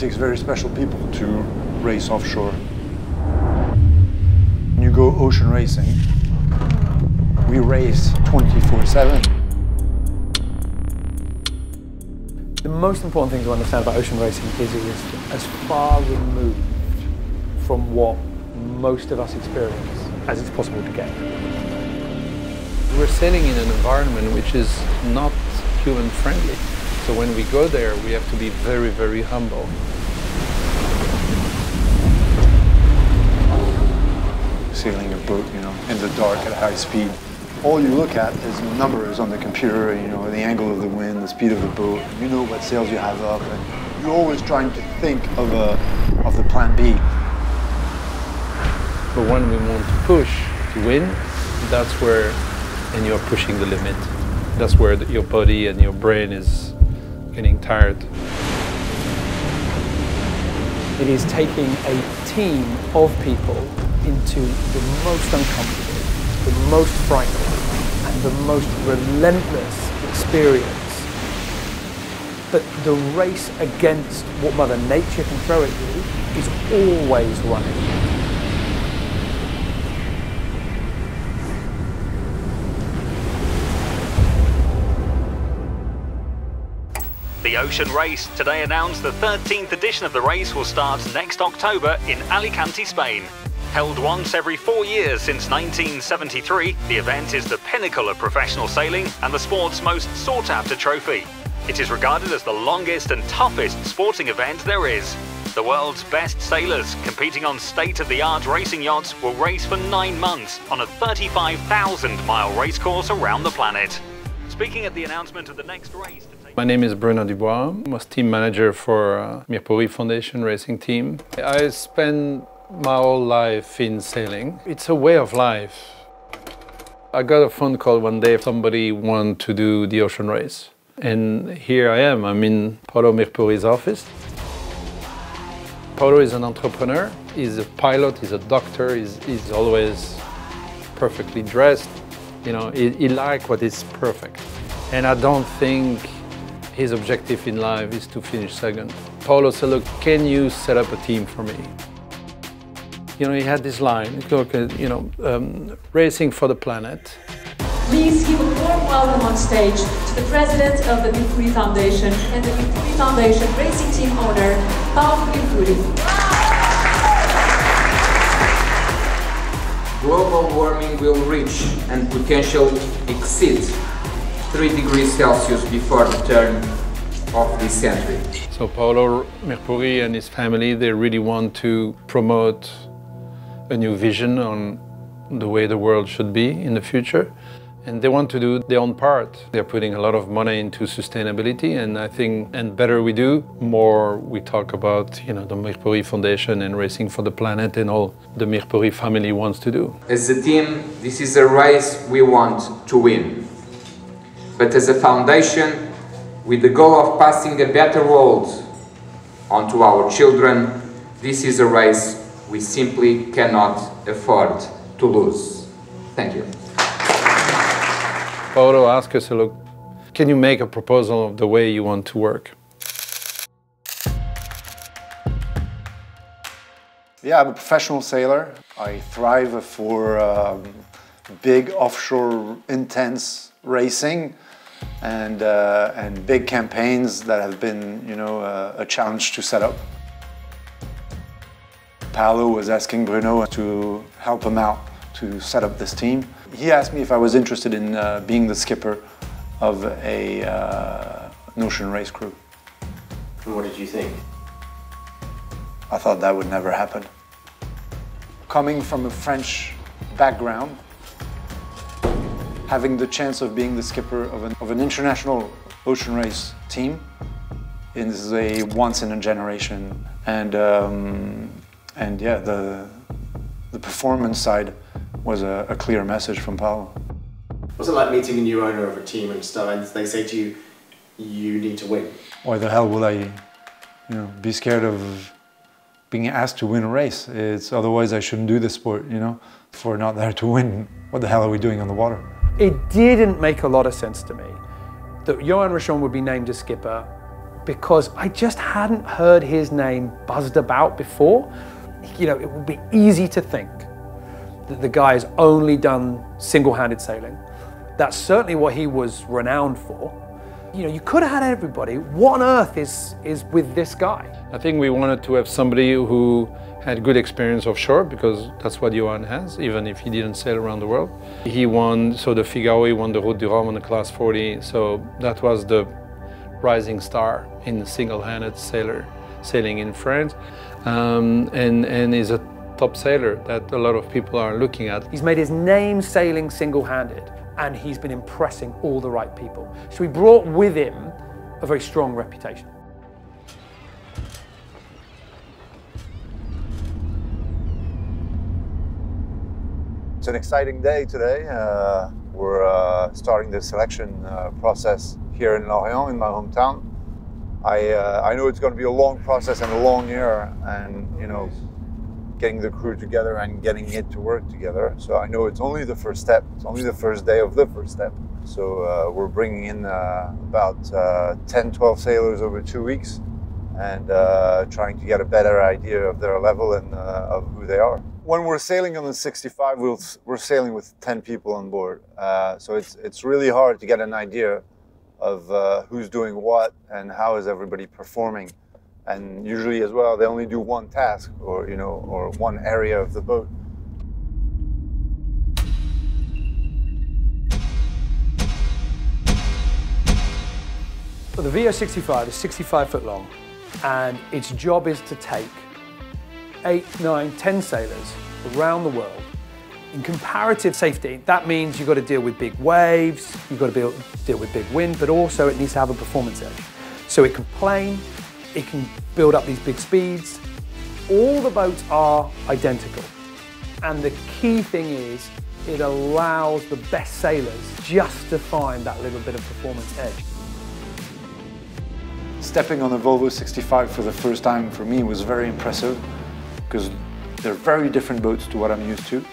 takes very special people to race offshore. When you go ocean racing, we race 24/7. The most important thing to understand about ocean racing is it is as far removed from what most of us experience as it's possible to get. We're sailing in an environment which is not human friendly. So when we go there, we have to be very, very humble. Sailing a boat, in the dark at high speed. All you look at is numbers on the computer, the angle of the wind, the speed of the boat. You know what sails you have up, and you're always trying to think of the plan B. But when we want to push to win, that's where, and you're pushing the limit. That's where your body and your brain is getting tired. It is taking a team of people into the most uncomfortable, the most frightening, and the most relentless experience. But the race against what Mother Nature can throw at you is always running. The Ocean Race today announced the 13th edition of the race will start next October in Alicante, Spain. Held once every 4 years since 1973, the event is the pinnacle of professional sailing and the sport's most sought-after trophy. It is regarded as the longest and toughest sporting event there is. The world's best sailors, competing on state-of-the-art racing yachts, will race for 9 months on a 35,000-mile racecourse around the planet. Speaking at the announcement of the next race... My name is Bruno Dubois. I was team manager for Mirpuri Foundation racing team. I spent my whole life in sailing. It's a way of life. I got a phone call one day, somebody wanted to do the ocean race. And here I am, I'm in Paulo Mirpuri's office. Paulo is an entrepreneur, he's a pilot, he's a doctor, he's always perfectly dressed. He likes what is perfect. And I don't think his objective in life is to finish second. Paulo said, look, can you set up a team for me? He had this line, look, racing for the planet. Please give a warm welcome on stage to the president of the Mirpuri Foundation and the Mirpuri Foundation racing team owner, Paulo Mirpuri. Global warming will reach and potentially exceed 3 degrees Celsius before the turn of this century. So Paulo Mirpuri and his family, they really want to promote a new vision on the way the world should be in the future. And they want to do their own part. They're putting a lot of money into sustainability, and I think, and better we do, more we talk about, the Mirpuri Foundation and racing for the planet and all the Mirpuri family wants to do. As a team, this is a race we want to win. But as a foundation, with the goal of passing a better world onto our children, this is a race we simply cannot afford to lose. Thank you. Paulo asked us, look, can you make a proposal of the way you want to work? Yeah, I'm a professional sailor. I thrive for big offshore intense racing and big campaigns that have been, a challenge to set up. Paulo was asking Bruno to help him out to set up this team. He asked me if I was interested in being the skipper of an ocean race crew. And what did you think? I thought that would never happen. Coming from a French background, having the chance of being the skipper of an international ocean race team is a once in a generation. And yeah, the performance side was a clear message from Paulo. What's it like meeting a new owner of a team and stuff, and they say to you, you need to win? Why the hell would I, be scared of being asked to win a race? Otherwise I shouldn't do this sport, If we're not there to win, what the hell are we doing on the water? It didn't make a lot of sense to me that Yoann Richomme would be named as skipper because I just hadn't heard his name buzzed about before. You know, it would be easy to think that the guy has only done single-handed sailing. That's certainly what he was renowned for. You know, you could have had everybody. What on earth is with this guy? I think we wanted to have somebody who had good experience offshore, because that's what Yoann has, even if he didn't sail around the world. He won, so the Figaro, he won the Route du Rhum on the Class 40, so that was the rising star in single-handed sailing in France, and is a top sailor that a lot of people are looking at. He's made his name sailing single-handed, and he's been impressing all the right people. So he brought with him a very strong reputation. It's an exciting day today. We're starting the selection process here in Lorient, in my hometown. I know it's going to be a long process and a long year, and you know, getting the crew together and getting it to work together. So I know it's only the first step. It's only the first day of the first step. So we're bringing in about 10, 12 sailors over 2 weeks, and trying to get a better idea of their level and of who they are. When we're sailing on the 65, we're sailing with 10 people on board. So it's really hard to get an idea of who's doing what and how is everybody performing. And usually as well, they only do one task or, you know, or one area of the boat. So the VO65 is 65 foot long, and its job is to take 8, 9, 10 sailors around the world in comparative safety. That means you've got to deal with big waves, you've got to deal with big wind, but also it needs to have a performance edge. So it can plane, it can build up these big speeds. All the boats are identical. And the key thing is, it allows the best sailors just to find that little bit of performance edge. Stepping on the Volvo 65 for the first time for me was very impressive, because they're very different boats to what I'm used to.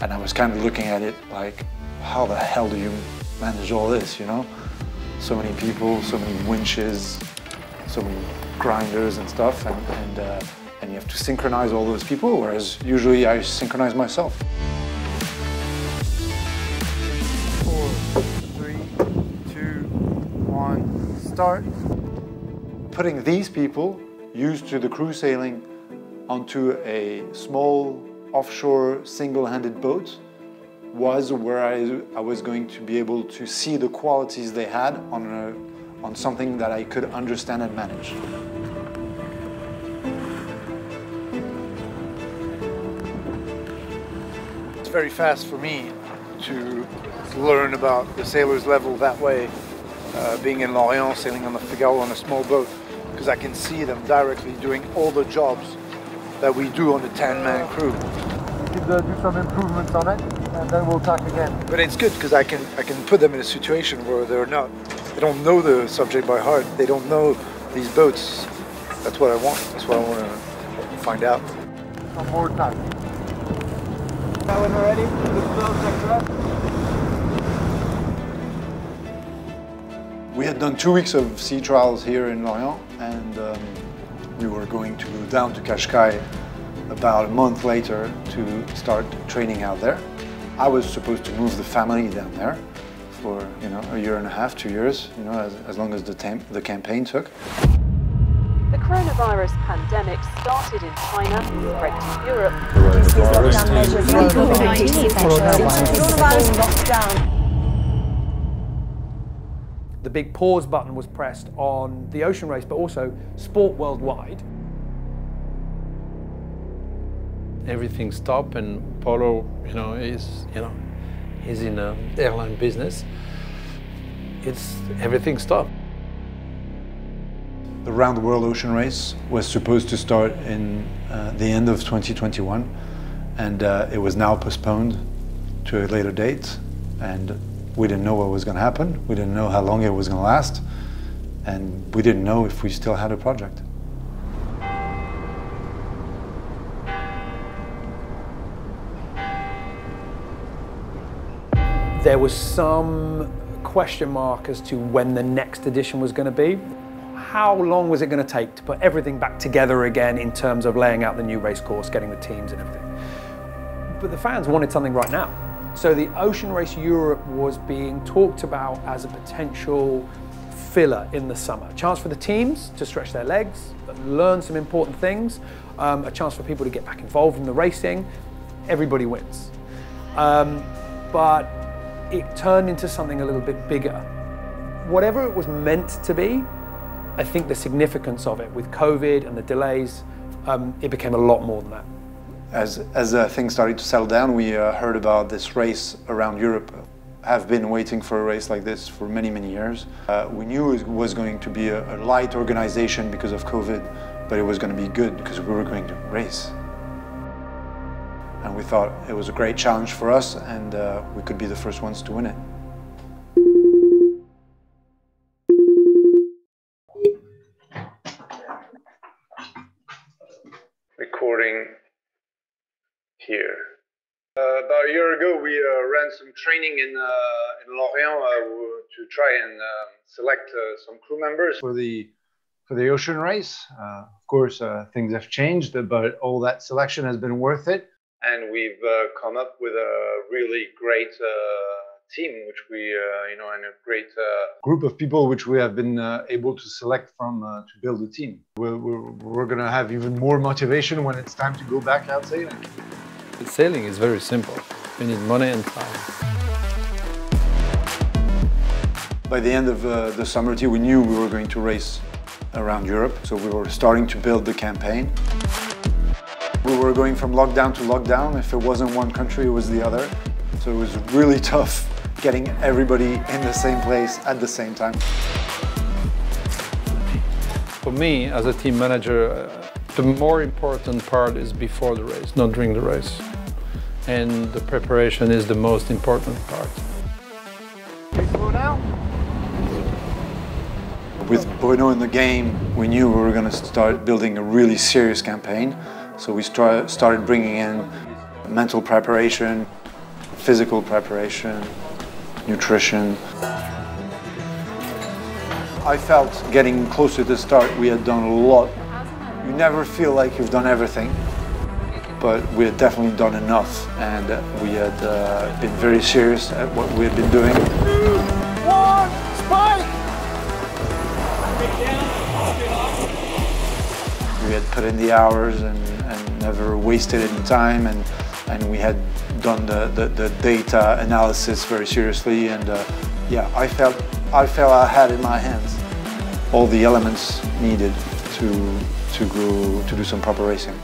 And I was kind of looking at it like, how the hell do you manage all this, you know? So many people, so many winches, so many grinders and stuff, and you have to synchronize all those people, whereas usually I synchronize myself. 4, 3, 2, 1, start. Putting these people, used to the cruise sailing, onto a small offshore single-handed boat was where I was going to be able to see the qualities they had on something that I could understand and manage. It's very fast for me to learn about the sailor's level that way, being in Lorient, sailing on the Figaro on a small boat, because I can see them directly doing all the jobs that we do on the 10-man crew. We could do some improvements on it, and then we'll talk again. But it's good because I can put them in a situation where they don't know the subject by heart. They don't know these boats. That's what I want. That's what I want to find out. Some more time. Now when we're ready, the flow sector up. We had done 2 weeks of sea trials here in Lorient, and we were going to go down to Cascais about a month later to start training out there. I was supposed to move the family down there for, you know, a year and a half, 2 years, you know, as long as the campaign took. The coronavirus pandemic started in China, spread to Europe. The big pause button was pressed on the ocean race, but also sport worldwide. Everything stopped, and Paulo, is in the airline business. Everything stopped. The round the world ocean race was supposed to start in the end of 2021, and it was now postponed to a later date, and we didn't know what was going to happen. We didn't know how long it was going to last, and we didn't know if we still had a project. There was some question mark as to when the next edition was going to be. how long was it going to take to put everything back together again in terms of laying out the new race course, getting the teams and everything. But the fans wanted something right now. So the Ocean Race Europe was being talked about as a potential filler in the summer. A chance for the teams to stretch their legs, learn some important things, a chance for people to get back involved in the racing. Everybody wins. But it turned into something a little bit bigger. Whatever it was meant to be, I think the significance of it with COVID and the delays, it became a lot more than that. As things started to settle down, we heard about this race around Europe. Have been waiting for a race like this for many, many years. We knew it was going to be a light organization because of COVID, but it was going to be good because we were going to race. And we thought it was a great challenge for us, and we could be the first ones to win it. Recording here. About a year ago, we ran some training in Lorient to try and select some crew members for the ocean race. Of course, things have changed, but all that selection has been worth it. And we've come up with a really great team, which we, and a great group of people which we have been able to select from to build a team. We're going to have even more motivation when it's time to go back out sailing. Sailing is very simple. You need money and time. By the end of the summer, we knew we were going to race around Europe, so we were starting to build the campaign. We were going from lockdown to lockdown. If it wasn't one country, it was the other. So it was really tough getting everybody in the same place at the same time. For me, as a team manager, the more important part is before the race, not during the race. And the preparation is the most important part. With Bruno in the game, we knew we were going to start building a really serious campaign. So we started bringing in mental preparation, physical preparation, nutrition. I felt getting closer to the start, we had done a lot. You never feel like you've done everything, but we had definitely done enough, and we had been very serious at what we had been doing. One, spike! We had put in the hours and never wasted any time, and we had done the data analysis very seriously, and yeah, I felt I had in my hands all the elements needed to do some proper racing.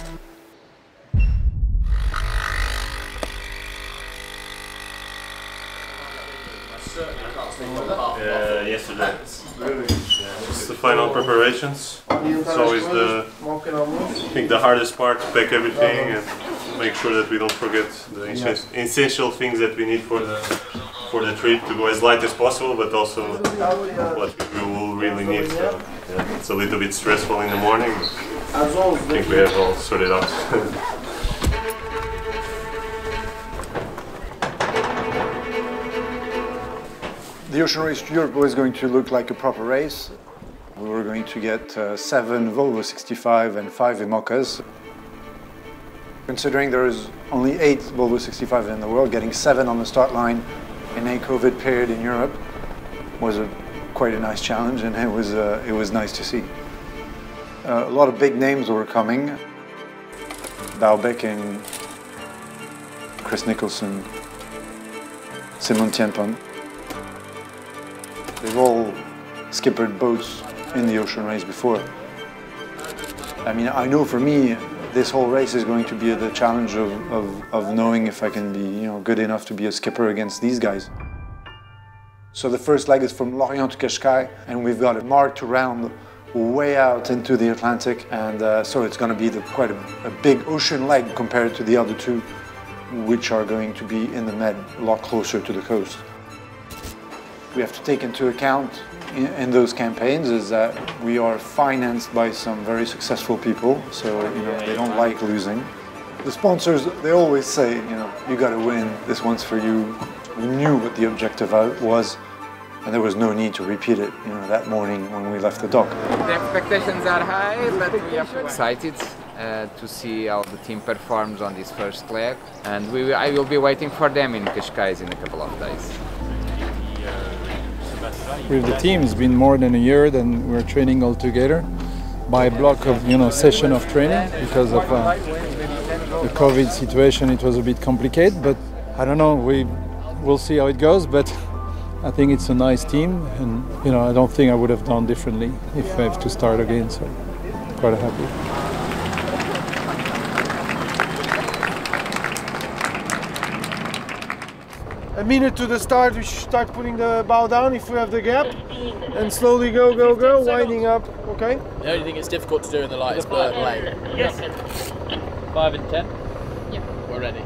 Yesterday. Just the final preparations. It's always I think the hardest part to pack everything and make sure that we don't forget the essential things that we need for the trip to go as light as possible, but also what we will really need. So, yeah, it's a little bit stressful in the morning, but I think we have all sorted out. The Ocean Race Europe was going to look like a proper race. We were going to get 7 Volvo 65 and 5 IMOCAs. Considering there is only 8 Volvo 65 in the world, getting 7 on the start line in a COVID period in Europe was quite a nice challenge, and it was nice to see. A lot of big names were coming. Baubeck and Chris Nicholson, Simon Tienpon. They've all skippered boats in the ocean race before. I mean, I know for me, this whole race is going to be the challenge of knowing if I can be, good enough to be a skipper against these guys. So the first leg is from Lorient to Cascais, and we've got it marked around way out into the Atlantic, and so it's going to be quite a big ocean leg compared to the other two, which are going to be in the Med, a lot closer to the coast. We have to take into account in those campaigns is that we are financed by some very successful people, so they don't like losing. The sponsors, they always say, you got to win, this one's for you. We knew what the objective was, and there was no need to repeat it, you know, that morning when we left the dock. The expectations are high, but we are excited to see how the team performs on this first leg, and I will be waiting for them in Cascais in a couple of days. With the team, it's been more than a year that we're training all together by a block of, you know, session of training. Because of the COVID situation, it was a bit complicated, but I don't know, we'll see how it goes, but I think it's a nice team, and you know, I don't think I would have done differently if I have to start again, so quite happy. A minute to the start, we should start putting the bow down if we have the gap, and slowly go, go, go, winding up, okay? The only thing it's difficult to do in the lightest bird lane. Yes. 5 and 10? Yeah. We're ready.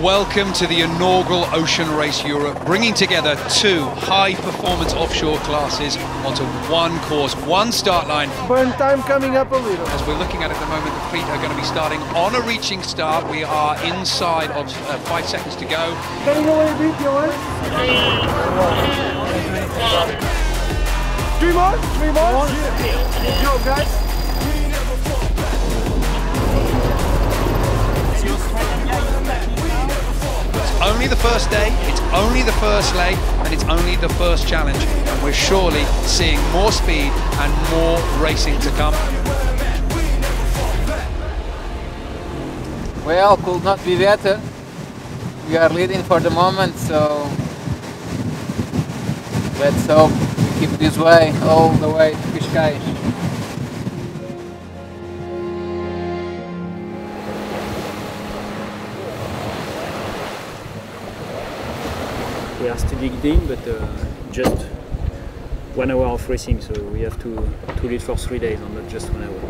Welcome to the inaugural Ocean Race Europe, bringing together two high-performance offshore classes onto one course, one start line. Burn time coming up a little. As we're looking at the moment, the fleet are going to be starting on a reaching start. We are inside of 5 seconds to go. Getting away a bit, Yoann. 3 more, 3 more. Go, guys. Only the first day, it's only the first leg, and it's only the first challenge, and we're surely seeing more speed and more racing to come. Well, could not be better. We are leading for the moment, so let's hope we keep this way all the way to Cascais. We are still digging, but just 1 hour of racing, so we have to lead for 3 days and not just 1 hour.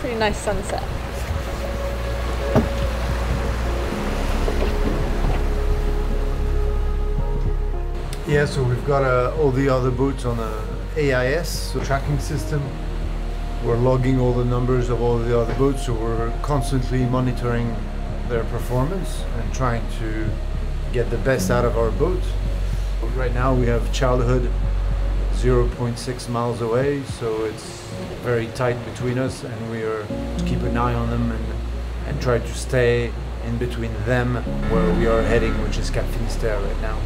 Pretty nice sunset. Yeah, so we've got all the other boats on a AIS, so tracking system. We're logging all the numbers of all the other boats, so we're constantly monitoring their performance and trying to get the best out of our boat. Right now we have Childhood 0.6 miles away, so it's very tight between us, and we are to keep an eye on them and try to stay in between them where we are heading, which is Cap Finisterre right now.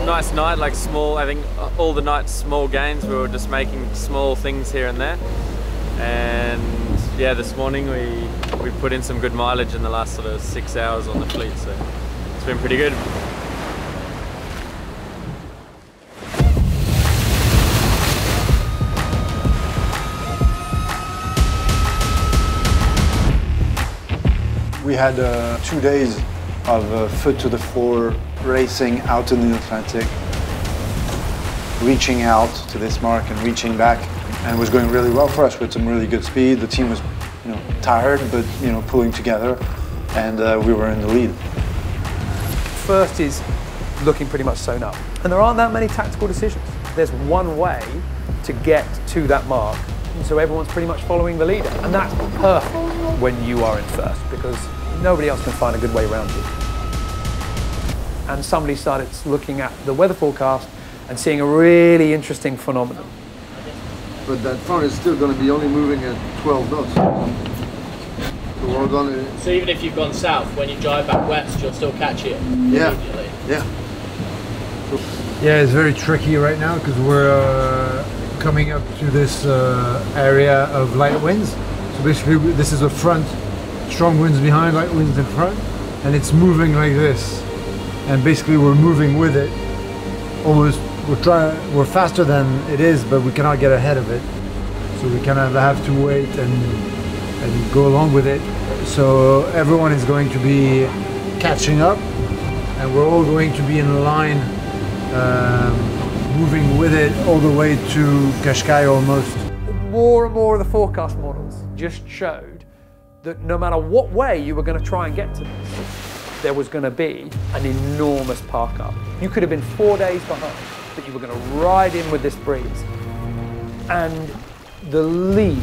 Nice night, like small, I think all the nights small gains, we were just making small things here and there. And yeah, this morning we put in some good mileage in the last sort of 6 hours on the fleet, so it's been pretty good. We had 2 days of foot to the floor racing out in the Atlantic, reaching out to this mark and reaching back, and it was going really well for us with some really good speed. The team was, you know, tired, but you know, pulling together, and we were in the lead. First is looking pretty much sewn up, and there aren't that many tactical decisions. There's one way to get to that mark, and so everyone's pretty much following the leader, and that's perfect when you are in first, because nobody else can find a good way around you. And somebody started looking at the weather forecast and seeing a really interesting phenomenon. But that front is still going to be only moving at 12 knots. So we're going to... So even if you've gone south, when you drive back west, you'll still catch it immediately? Yeah. Yeah, it's very tricky right now because we're coming up to this area of light winds. So basically this is a front, strong winds behind, light winds in front, and it's moving like this. And basically we're moving with it, almost, we're faster than it is, but we cannot get ahead of it. So we kind of have to wait and go along with it. So everyone is going to be catching up, and we're all going to be in line, moving with it all the way to Qashqai almost. More and more of the forecast models just showed that no matter what way you were going to try and get to this, there was going to be an enormous park up. You could have been 4 days behind, but you were going to ride in with this breeze. And the lead,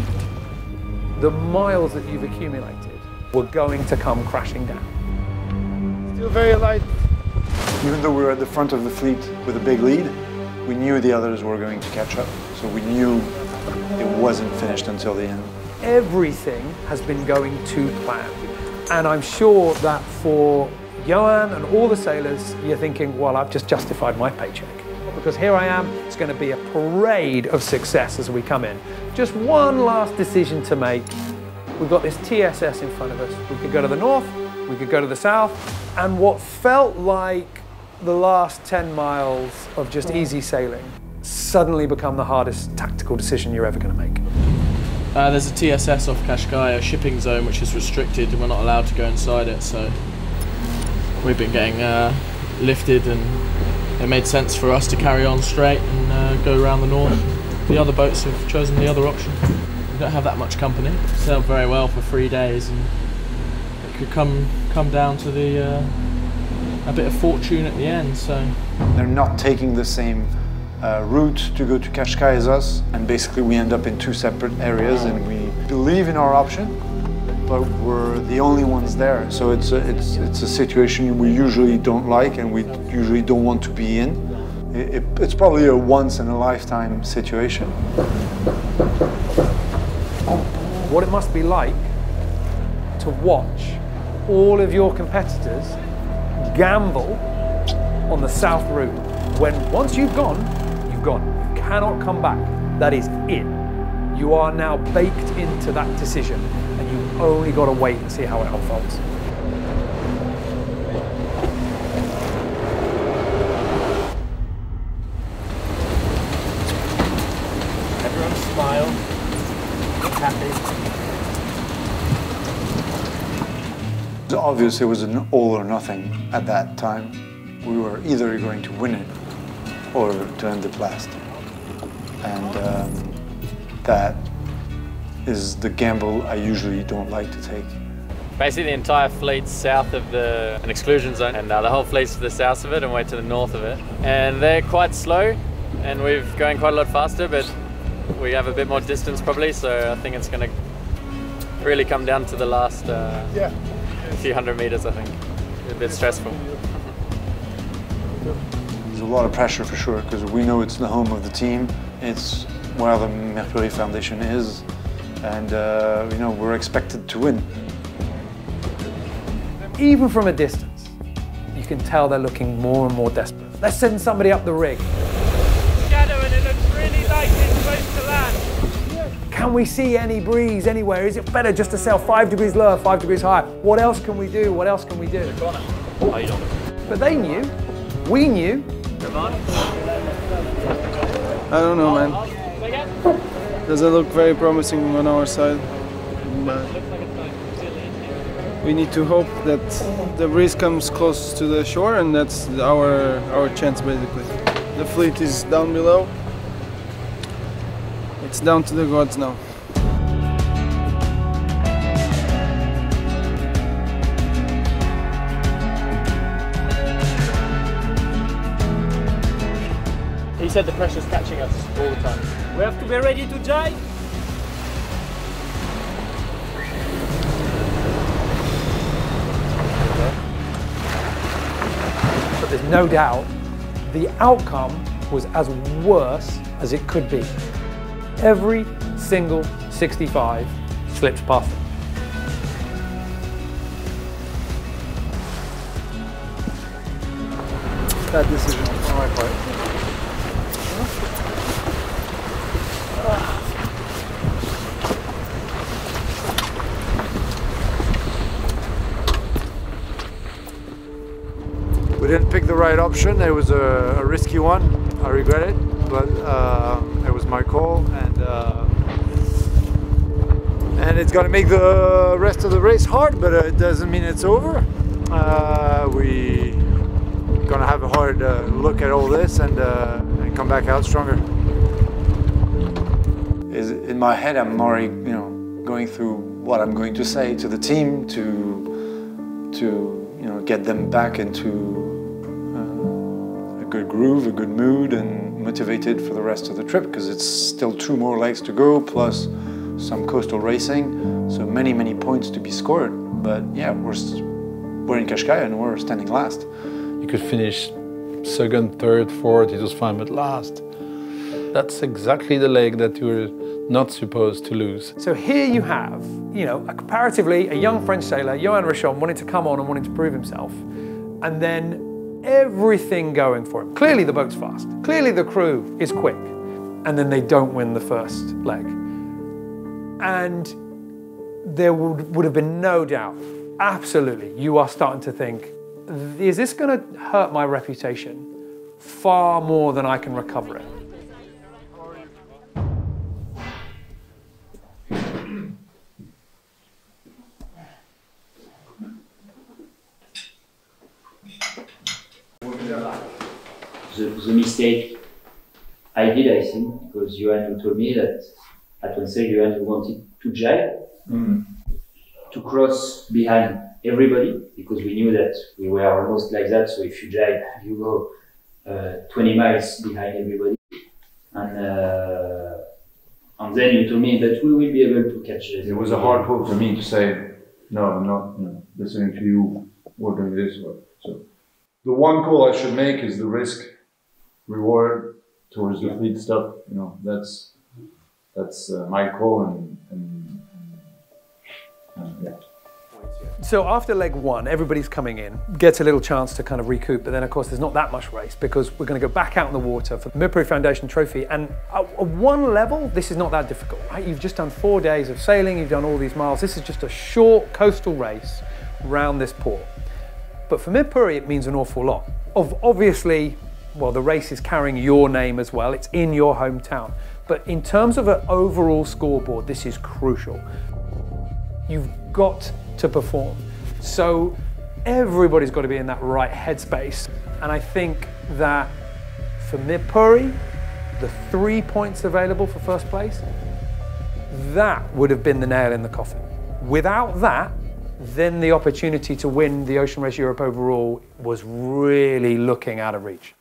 the miles that you've accumulated, were going to come crashing down. Still very light. Even though we were at the front of the fleet with a big lead, we knew the others were going to catch up. So we knew it wasn't finished until the end. Everything has been going to plan. And I'm sure that for Yoann and all the sailors, you're thinking, well, I've just justified my paycheck. Because here I am, it's going to be a parade of success as we come in. Just one last decision to make. We've got this TSS in front of us. We could go to the north, we could go to the south, and what felt like the last 10 miles of just easy sailing suddenly become the hardest tactical decision you're ever going to make. There's a TSS off Qashqai, a shipping zone which is restricted and we're not allowed to go inside it, so we've been getting lifted, and it made sense for us to carry on straight and go around the north. The other boats have chosen the other option. We don't have that much company. Sailed very well for 3 days, and it could come down to the a bit of fortune at the end. So they're not taking the same route to go to Qashqai as us, and basically we end up in two separate areas, and we believe in our option, but we're the only ones there. So it's a situation we usually don't like, and we usually don't want to be in. It's probably a once-in-a-lifetime situation. What it must be like to watch all of your competitors gamble on the south route, when once you've gone, you've gone. You cannot come back. That is it. You are now baked into that decision, and you've only got to wait and see how it unfolds. everyone smile, look happy. It's obvious it was an all or nothing at that time. We were either going to win it or to end it last. And that is the gamble I usually don't like to take. Basically the entire fleet's south of an exclusion zone, and the whole fleet's to the south of it and we're to the north of it. And they're quite slow, and we're going quite a lot faster, but we have a bit more distance probably, so I think it's going to really come down to the last few hundred meters, I think. It's a bit stressful. There's a lot of pressure for sure, because we know it's the home of the team. It's where the Mercury Foundation is, and you know, we're expected to win. Even from a distance, you can tell they're looking more and more desperate. Let's send somebody up the rig. Shadow, and it looks really like it's close to land. Can we see any breeze anywhere? Is it better just to sail 5 degrees lower, 5 degrees higher? What else can we do? What else can we do? But they knew. We knew. I don't know, man. Doesn't look very promising on our side, but we need to hope that the breeze comes close to the shore, and that's our chance basically. The fleet is down below. It's down to the gods now. He said the pressure's catching us all the time. We have to be ready to jibe. But there's no doubt the outcome was as worse as it could be. Every single 65 slips past them. Bad decision on my part. We didn't pick make the right option. It was a risky one. I regret it, but it was my call, and it's going to make the rest of the race hard, but it doesn't mean it's over. We're going to have a hard look at all this and come back out stronger. In my head, I'm already, going through what I'm going to say to the team to get them back into a good groove, a good mood, and motivated for the rest of the trip, because it's still 2 more legs to go, plus some coastal racing, so many points to be scored. But yeah, we're in Qashqai and we're standing last. You could finish 2nd, 3rd, 4th, it was fine, but last. That's exactly the leg that you were not supposed to lose. So here you have, comparatively a young French sailor, Yoann Richomme, wanting to come on and wanting to prove himself, and then everything going for him. Clearly the boat's fast, clearly the crew is quick, and then they don't win the first leg. And there would have been no doubt, absolutely, you are starting to think, is this going to hurt my reputation far more than I can recover it? The mistake I did, I think, because Yoann told me that at one stage Yoann wanted to jibe, to cross behind everybody, because we knew that we were almost like that, so if you jibe, you go 20 miles behind everybody. And then you told me that we will be able to catch it. It was a hard call for me to say, no, I'm not listening to you, we're doing this. So the one call I should make is the risk reward towards the fleet stuff. That's my call, and yeah. So after leg 1, everybody's coming in, gets a little chance to kind of recoup, but then of course there's not that much race because we're going to go back out in the water for the Mid-Peru Foundation Trophy. And at one level, this is not that difficult, right? You've just done 4 days of sailing, you've done all these miles. This is just a short coastal race around this port. But for Mid-Peru, it means an awful lot. Obviously, well, the race is carrying your name as well. It's in your hometown. But in terms of an overall scoreboard, this is crucial. You've got to perform. So everybody's got to be in that right headspace. And I think that for Mid-Peru, the 3 points available for first place, that would have been the nail in the coffin. Without that, then the opportunity to win the Ocean Race Europe overall was really looking out of reach.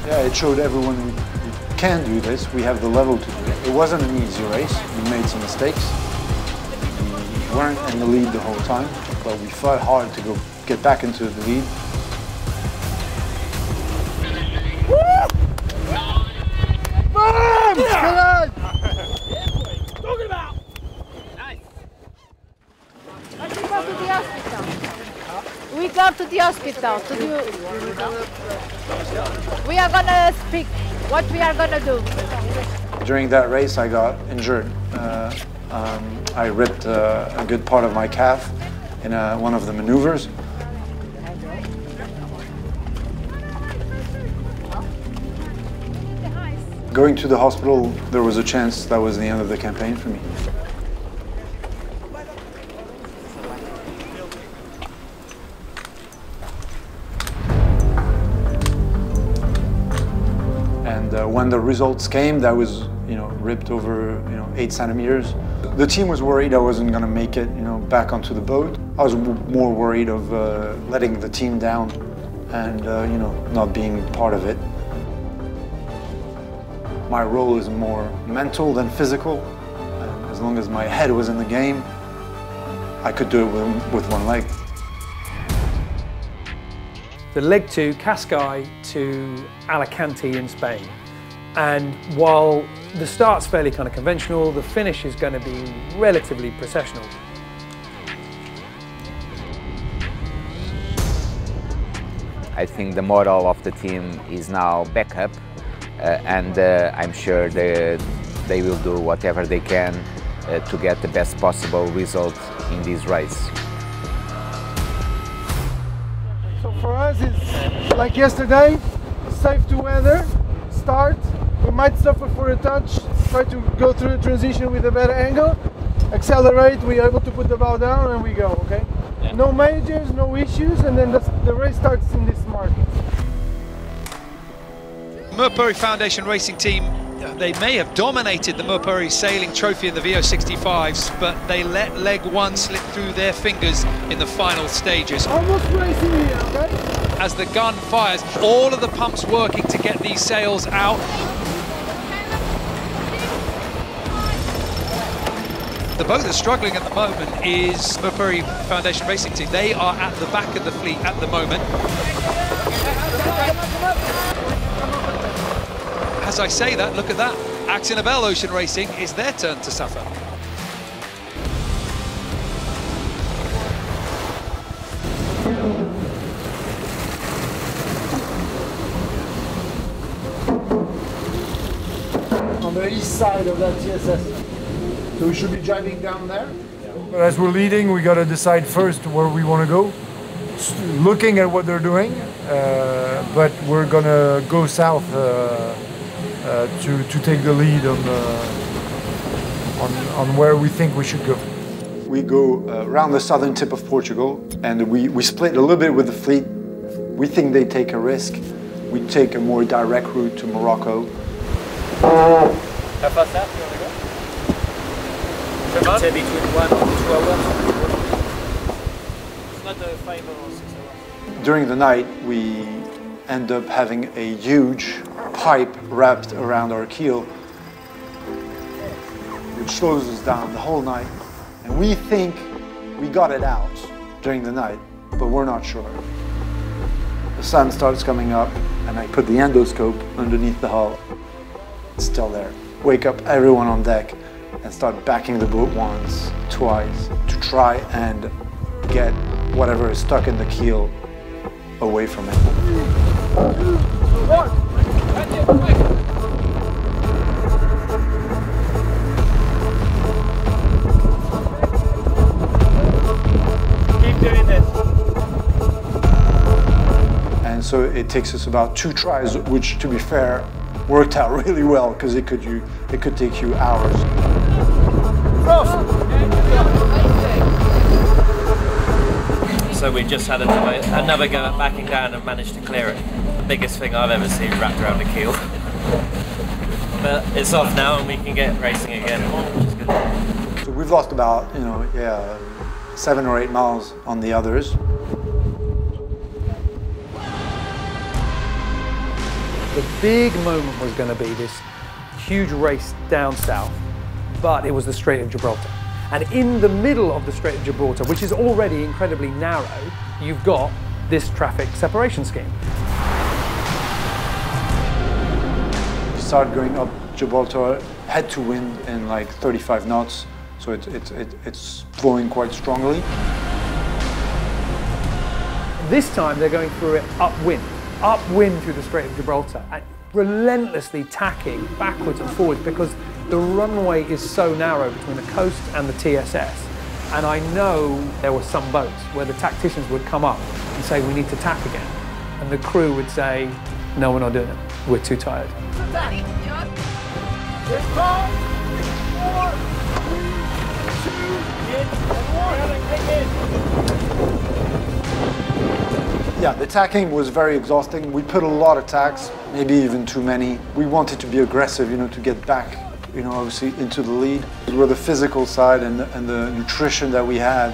Yeah, it showed everyone we can do this. We have the level to do it. It wasn't an easy race. We made some mistakes. We weren't in the lead the whole time, but we fought hard to get back into the lead. Talking about. Nice. Let's go to the hospital. We go to the hospital to do. We are gonna speak what we are gonna do. During that race, I got injured. I ripped a good part of my calf in one of the maneuvers. Going to the hospital, there was a chance that was the end of the campaign for me. And when the results came, that was, ripped over, 8 centimeters. The team was worried I wasn't going to make it, back onto the boat. I was more worried of letting the team down and, not being part of it. My role is more mental than physical. And as long as my head was in the game, I could do it with one leg. The leg 2, Qashqai to Alicante in Spain. And while the start's fairly kind of conventional, the finish is going to be relatively processional. I think the moral of the team is now back up. and I'm sure they will do whatever they can to get the best possible result in this race. So for us, it's like yesterday, safe to weather, start, we might suffer for a touch, try to go through the transition with a better angle, accelerate, we're able to put the bow down and we go, okay? Yeah. No majors, no issues, and then the race starts in this market. Murpuri Foundation Racing Team, they may have dominated the Murpuri Sailing Trophy in the VO65s, but they let leg one slip through their fingers in the final stages. Almost racing here, okay? As the gun fires, all of the pumps working to get these sails out. The boat that's struggling at the moment is Murpuri Foundation Racing Team. They are at the back of the fleet at the moment. As I say that, look at that. Axinabel Ocean Racing, is their turn to suffer. On the east side of that TSS. So we should be driving down there. But as we're leading, we got to decide first where we want to go. Looking at what they're doing, but we're going to go south to take the lead on where we think we should go. We go around the southern tip of Portugal, and we split a little bit with the fleet. We think they take a risk. We take a more direct route to Morocco. How fast south do you want to go? It's between 1 or 2 hours. It's not 5 or 6 hours. During the night, we end up having a huge pipe wrapped around our keel, which slows us down the whole night. And we think we got it out during the night, but we're not sure. The sun starts coming up, and I put the endoscope underneath the hull. It's still there. Wake up everyone on deck and start backing the boat once, twice, to try and get whatever is stuck in the keel away from it. Keep doing this. And so it takes us about 2 tries, which, to be fair, worked out really well, because it could take you hours. So we just had another go at backing down and managed to clear it. The biggest thing I've ever seen wrapped around a keel. But it's off now and we can get racing again, which is good. So we've lost about, 7 or 8 miles on the others. The big moment was going to be this huge race down south, but it was the Strait of Gibraltar. And in the middle of the Strait of Gibraltar, which is already incredibly narrow, you've got this traffic separation scheme. We started going up Gibraltar, head to wind in like 35 knots, so it's blowing quite strongly. This time they're going through it upwind through the Strait of Gibraltar, and relentlessly tacking backwards and forwards because the runway is so narrow between the coast and the TSS. And I know there were some boats where the tacticians would come up and say, we need to tack again. And the crew would say, no, we're not doing it. We're too tired. Yeah, the tacking was very exhausting. We put a lot of tacks, maybe even too many. We wanted to be aggressive, to get back, obviously into the lead. Where the physical side and the nutrition that we had,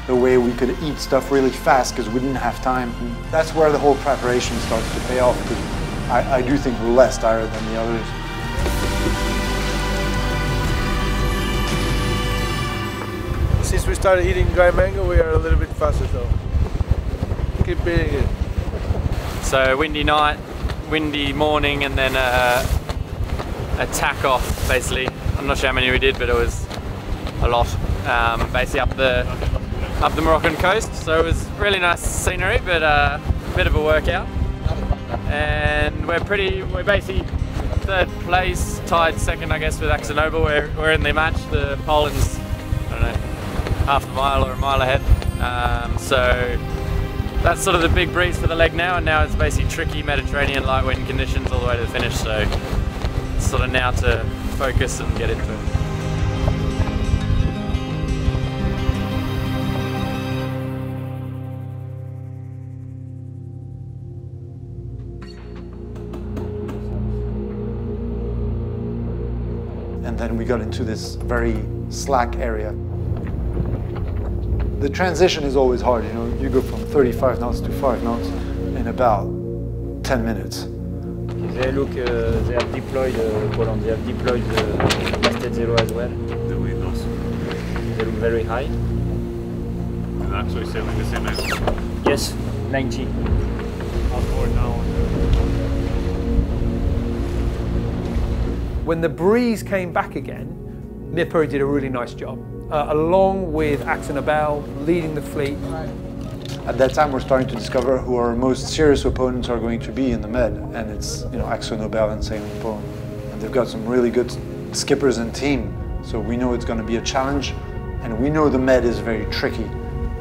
the way we could eat stuff really fast because we didn't have time. And that's where the whole preparation starts to pay off, because I do think we're less tired than the others. Since we started eating dry mango, we are a little bit faster though. Keep beating it. So windy night, windy morning, and then a tack off basically. I'm not sure how many we did, but it was a lot. Basically up the Moroccan coast. So it was really nice scenery, but a bit of a workout. And we're basically third place, tied second, I guess, with Axenoba. We're in the match. The Poland's, I don't know, half a mile or a mile ahead. So that's sort of the big breeze for the leg now, and now it's basically tricky Mediterranean light wind conditions all the way to the finish. So it's sort of now to focus and get into it. And then we got into this very slack area. The transition is always hard, you know, you go from 35 knots to 5 knots in about 10 minutes. They look, they have deployed Poland, they have deployed the Masthead Zero as well. The wind also. They look very high. And actually sailing the same angle. Yes, 90. Outboard now. When the breeze came back again, Mirpuri did a really nice job, along with Axenoba leading the fleet. At that time, we're starting to discover who our most serious opponents are going to be in the Med, and it's, you know, Axenoba and Sailing Poland. And they've got some really good skippers and team, so we know it's going to be a challenge, and we know the Med is very tricky,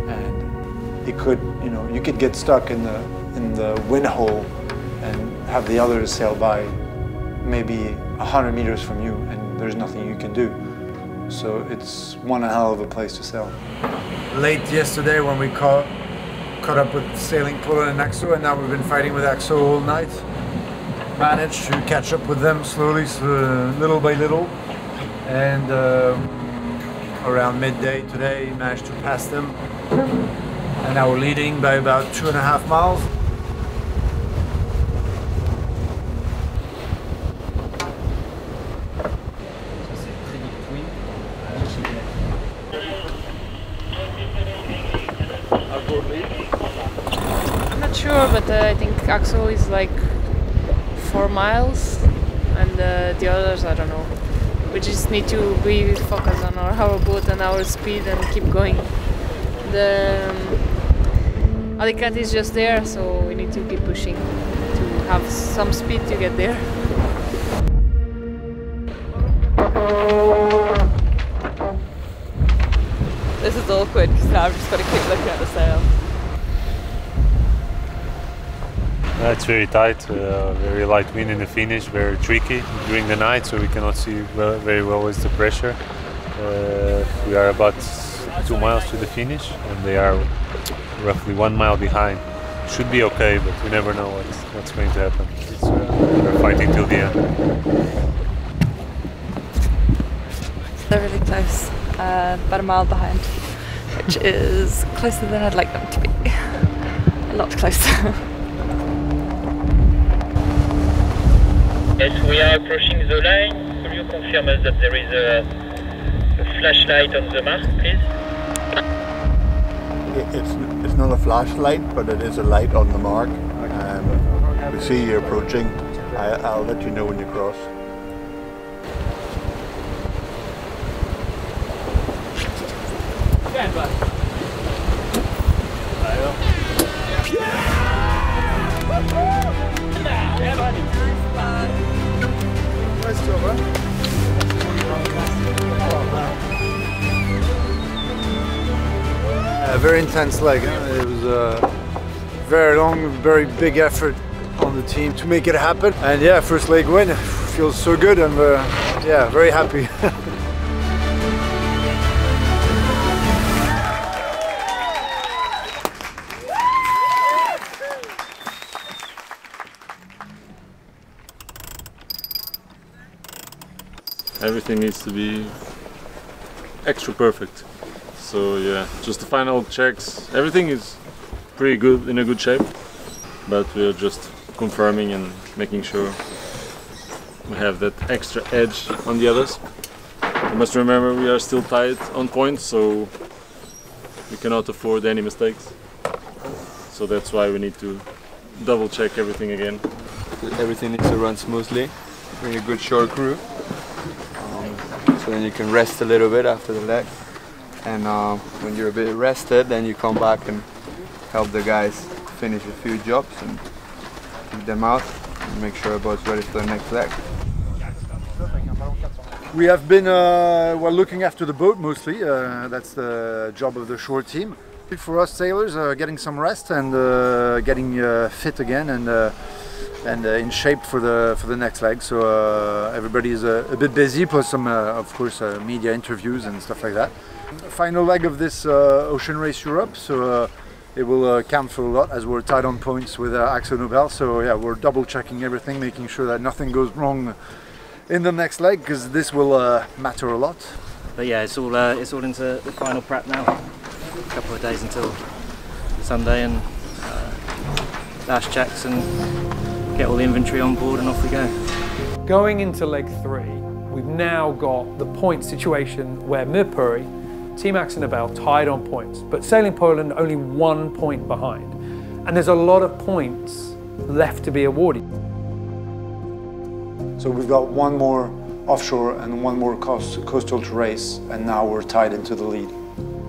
and it could, you know, you could get stuck in the wind hole and have the others sail by maybe 100 meters from you, and there's nothing you can do. So it's one hell of a place to sail. Late yesterday when we caught up with Sailing Poland and Axo, and now we've been fighting with Axo all night. Managed to catch up with them slowly, little by little, and around midday today managed to pass them, and now we're leading by about 2.5 miles. I'm not sure, but I think Axo is like 4 miles, and the others, I don't know. We just need to be focused on our boat and our speed and keep going. The Alicante is just there, so we need to keep pushing to have some speed to get there. This is awkward because now I've just got to keep looking at the sail. It's very tight, very light wind in the finish, very tricky during the night, so we cannot see very well with the pressure. We are about 2 miles to the finish, and they are roughly 1 mile behind. Should be okay, but we never know what's going to happen. We're fighting till the end. They're really close, about 1 mile behind, which is closer than I'd like them to be. A lot closer. Yes, we are approaching the line. Could you confirm us that there is a flashlight on the mast, please? It's not a flashlight, but it is a light on the mark. We see you approaching. I'll let you know when you cross. Stand by. Nice job, huh? A very intense leg. It was a very long, very big effort on the team to make it happen. And yeah, first leg win. Feels so good, and yeah, very happy. Everything needs to be extra perfect. So yeah, just the final checks. Everything is pretty good, in a good shape, but we are just confirming and making sure we have that extra edge on the others. You must remember we are still tight on points, so we cannot afford any mistakes. So that's why we need to double check everything again. Everything needs to run smoothly. Bring a good shore crew. So then you can rest a little bit after the leg, and when you're a bit rested, then you come back and help the guys finish a few jobs and keep them out and make sure the boat's ready for the next leg. We have been well, looking after the boat mostly. That's the job of the shore team. For us sailors, getting some rest and getting fit again and in shape for the next leg. So everybody is a bit busy, plus some, of course, media interviews and stuff like that. Final leg of this Ocean Race Europe, so it will count for a lot as we're tied on points with Axel Nobel. So yeah, we're double checking everything, making sure that nothing goes wrong in the next leg, because this will matter a lot. But yeah, it's all into the final prep now. A couple of days until Sunday, and last checks and get all the inventory on board and off we go. Going into leg 3, we've now got the point situation where Mirpuri, Team Axel Nobel tied on points, but Sailing Poland only 1 point behind. And there's a lot of points left to be awarded. So we've got one more offshore and one more coastal to race, and now we're tied into the lead.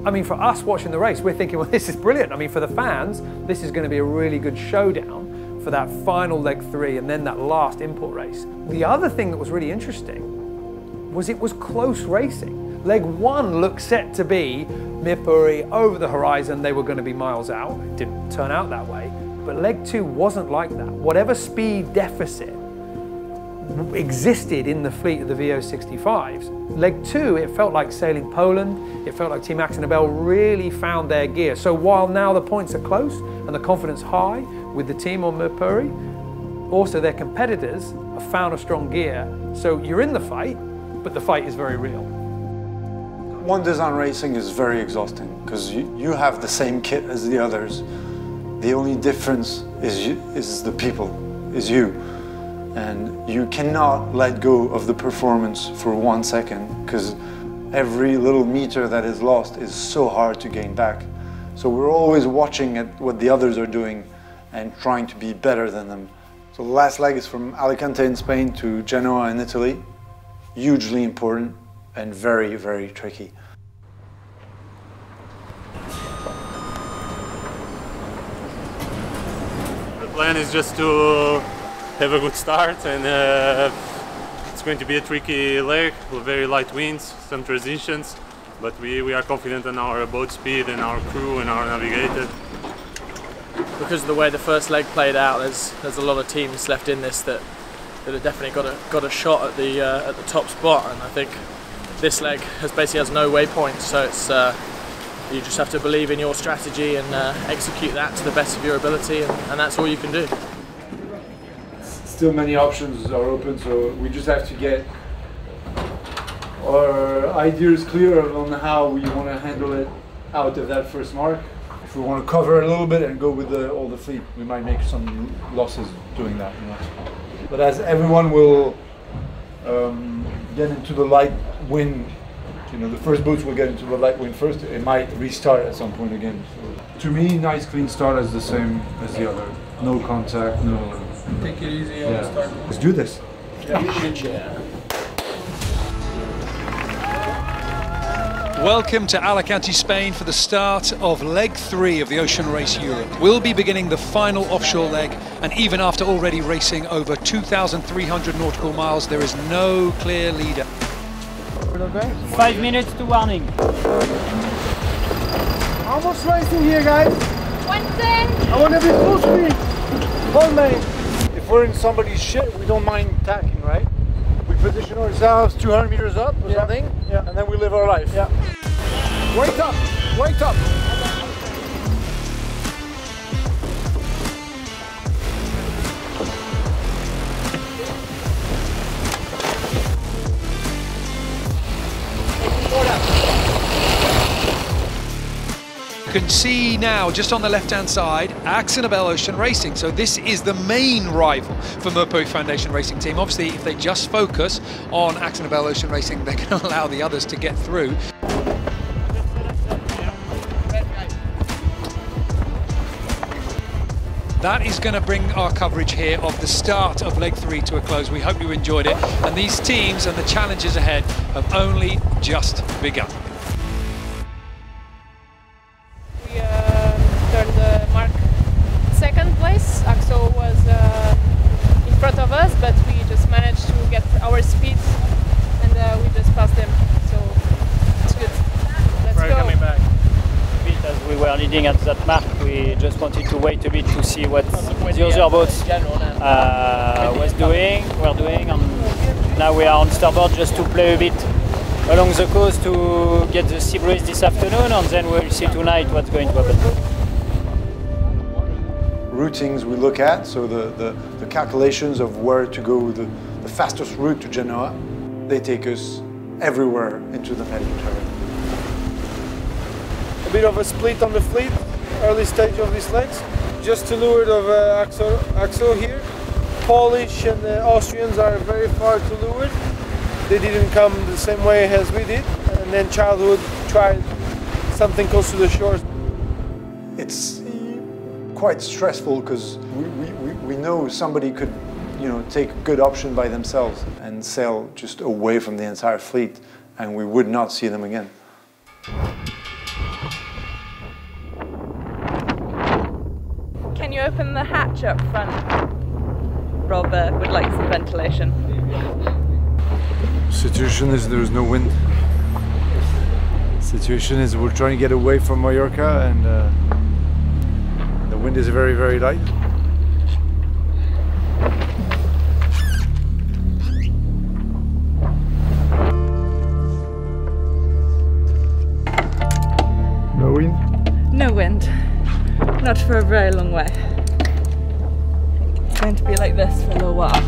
I mean, for us watching the race, we're thinking, well, this is brilliant. I mean, for the fans, this is going to be a really good showdown for that final leg 3 and then that last import race. The other thing that was really interesting was it was close racing. Leg 1 looked set to be Mirpuri over the horizon. They were going to be miles out. It didn't turn out that way. But leg 2 wasn't like that. Whatever speed deficit existed in the fleet of the VO65s. Leg 2, it felt like Sailing Poland, it felt like Team Axel Nobel really found their gear. So while now the points are close and the confidence high with the team on Mirpuri, also their competitors have found a strong gear. So you're in the fight, but the fight is very real. One design racing is very exhausting because you have the same kit as the others. The only difference is the people, is you. And you cannot let go of the performance for 1 second because every little meter that is lost is so hard to gain back. So we're always watching at what the others are doing and trying to be better than them. So the last leg is from Alicante in Spain to Genoa in Italy. Hugely important and very, very tricky. The plan is just to have a good start, and it's going to be a tricky leg with very light winds, some transitions, but we are confident in our boat speed and our crew and our navigator. Because of the way the first leg played out, there's a lot of teams left in this that have definitely got a shot at the top spot, and I think this leg basically has no waypoint, so it's you just have to believe in your strategy and execute that to the best of your ability, and that's all you can do. Still many options are open, so we just have to get our ideas clear on how we want to handle it out of that first mark. If we want to cover a little bit and go with all the fleet, we might make some losses doing that. You know? But as everyone will get into the light wind, you know, the first boats will get into the light wind first, it might restart at some point again. So, to me, nice clean start is the same as the other. No contact, no... Take it easy on the start. Let's do this. Yeah. Welcome to Alicante, Spain for the start of leg 3 of the Ocean Race Europe. We'll be beginning the final offshore leg, and even after already racing over 2,300 nautical miles, there is no clear leader. 5 minutes to warning. Almost racing here, guys. 110. I want to be full speed. Hold main. If we're in somebody's shit, we don't mind tacking, right? We position ourselves 200 meters up or something, and then we live our life. Yeah. Wait up! Wait up! You can see now, just on the left-hand side, Axel Nobel Ocean Racing. So this is the main rival for Mirpuri Foundation Racing Team. Obviously, if they just focus on Axel Nobel Ocean Racing, they can allow the others to get through. That is going to bring our coverage here of the start of leg 3 to a close. We hope you enjoyed it. And these teams and the challenges ahead have only just begun. Second place. Axel was in front of us, but we just managed to get our speed and and we just passed them, so it's good. Let's We're go. coming back a bit as we were leading at that mark. We just wanted to wait a bit to see what the other boats were doing, and now we are on starboard just to play a bit along the coast to get the sea breeze this afternoon, and then we'll see tonight what's going to happen. Routings we look at, so the calculations of where to go, the fastest route to Genoa, they take us everywhere into the Mediterranean. A bit of a split on the fleet, early stage of these legs, just to leeward of Axo here. Polish and the Austrians are very far to leeward. They didn't come the same way as we did, and then Childhood tried something close to the shore. It's quite stressful because we know somebody could, take a good option by themselves and sail just away from the entire fleet, and we would not see them again. Can you open the hatch up front? Rob would like some ventilation. Situation is there's no wind. Situation is we're trying to get away from Mallorca, and the wind is very, very light. No wind? No wind. Not for a very long way. It's going to be like this for a little while.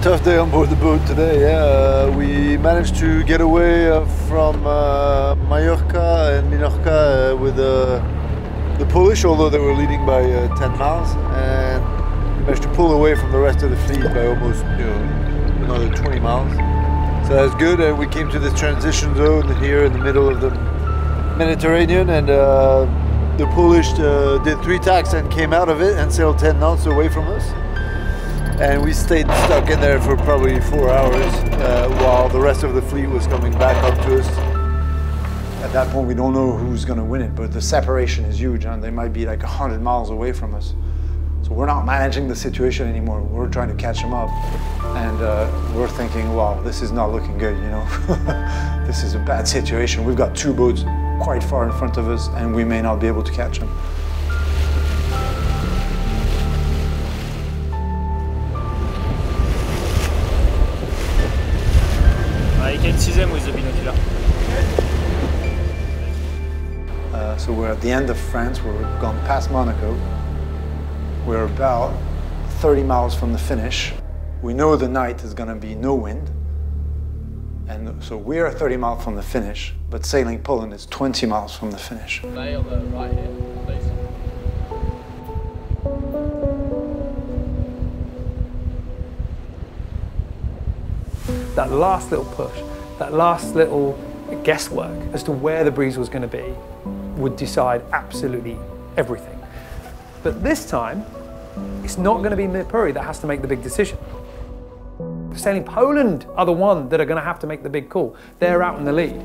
Tough day on board the boat today, yeah. We managed to get away from Mallorca and Minorca with the Polish, although they were leading by 10 miles, and we managed to pull away from the rest of the fleet by almost another 20 miles. So that's good, and we came to this transition zone here in the middle of the Mediterranean, and the Polish did 3 tacks and came out of it and sailed 10 knots away from us. And we stayed stuck in there for probably 4 hours while the rest of the fleet was coming back up to us. At that point, we don't know who's going to win it, but the separation is huge, and they might be like 100 miles away from us. So we're not managing the situation anymore. We're trying to catch them up, and we're thinking, wow, this is not looking good, This is a bad situation. We've got 2 boats quite far in front of us, and we may not be able to catch them. You can see them with the binocular. So we're at the end of France. We've gone past Monaco. We're about 30 miles from the finish. We know the night is going to be no wind. And so we're 30 miles from the finish, but sailing Poland is 20 miles from the finish. Lay on the right here, please. That last little push, that last little guesswork as to where the breeze was going to be would decide absolutely everything. But this time, it's not going to be Mirpuri that has to make the big decision. Sailing Poland are the one that are going to have to make the big call. They're out in the lead.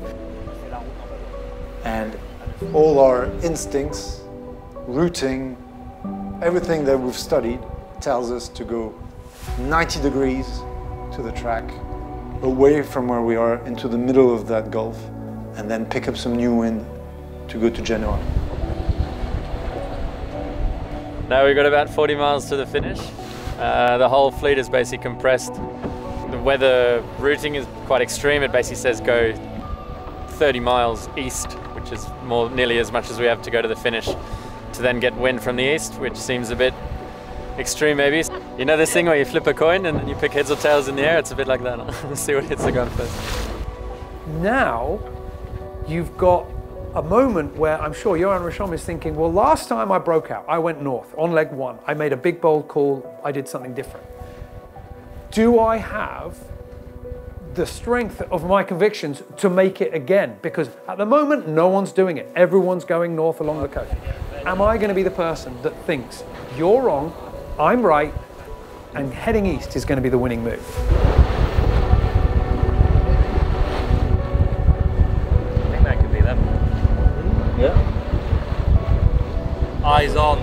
And all our instincts, routing, everything that we've studied tells us to go 90 degrees to the track, away from where we are into the middle of that gulf, and then pick up some new wind to go to Genoa. Now we've got about 40 miles to the finish. The whole fleet is basically compressed. The weather routing is quite extreme. It basically says go 30 miles east, which is nearly as much as we have to go to the finish, to then get wind from the east, which seems a bit extreme maybe. You know this thing where you flip a coin and you pick heads or tails in the air? It's a bit like that. Let's see what hits the gun first. Now, you've got a moment where I'm sure Yoann Richomme is thinking, well, last time I broke out, I went north on leg 1. I made a big bold call. I did something different. Do I have the strength of my convictions to make it again? Because at the moment, no one's doing it. Everyone's going north along the coast. Am I going to be the person that thinks, you're wrong, I'm right, and heading east is going to be the winning move? I think that could be them. eyes on.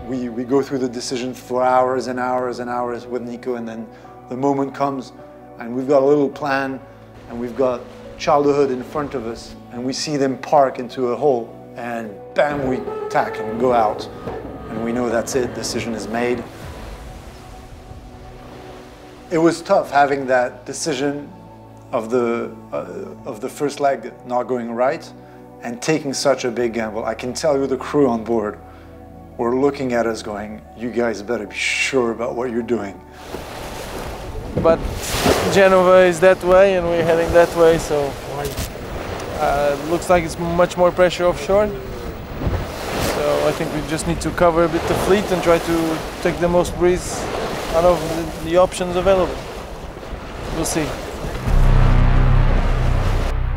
We go through the decision for hours and hours and hours with Nico, and then the moment comes and we've got a little plan and we've got childhood in front of us and we see them park into a hole and bam, we tack and go out. And we know that's it, decision is made. It was tough having that decision of the first leg not going right and taking such a big gamble. I can tell you the crew on board were looking at us going, you guys better be sure about what you're doing. But Genova is that way and we're heading that way, so it looks like it's much more pressure offshore. So I think we just need to cover a bit the fleet and try to take the most breeze out of the options available. We'll see.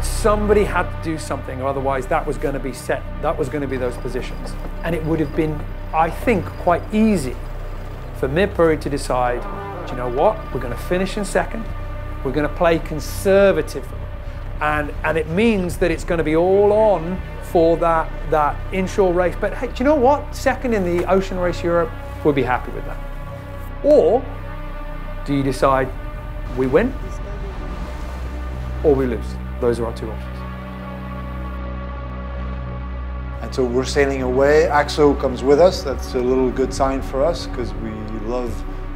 Somebody had to do something, or otherwise that was going to be set. That was going to be those positions. And it would have been, I think, quite easy for Mirpuri to decide, do you know what? We're going to finish in second. We're going to play conservatively. And it means that it's going to be all on for that inshore race. But hey, do you know what? Second in the Ocean Race Europe, we'll be happy with that. Or do you decide we win or we lose? Those are our two options. And so we're sailing away. Axo comes with us. That's a little good sign for us because we love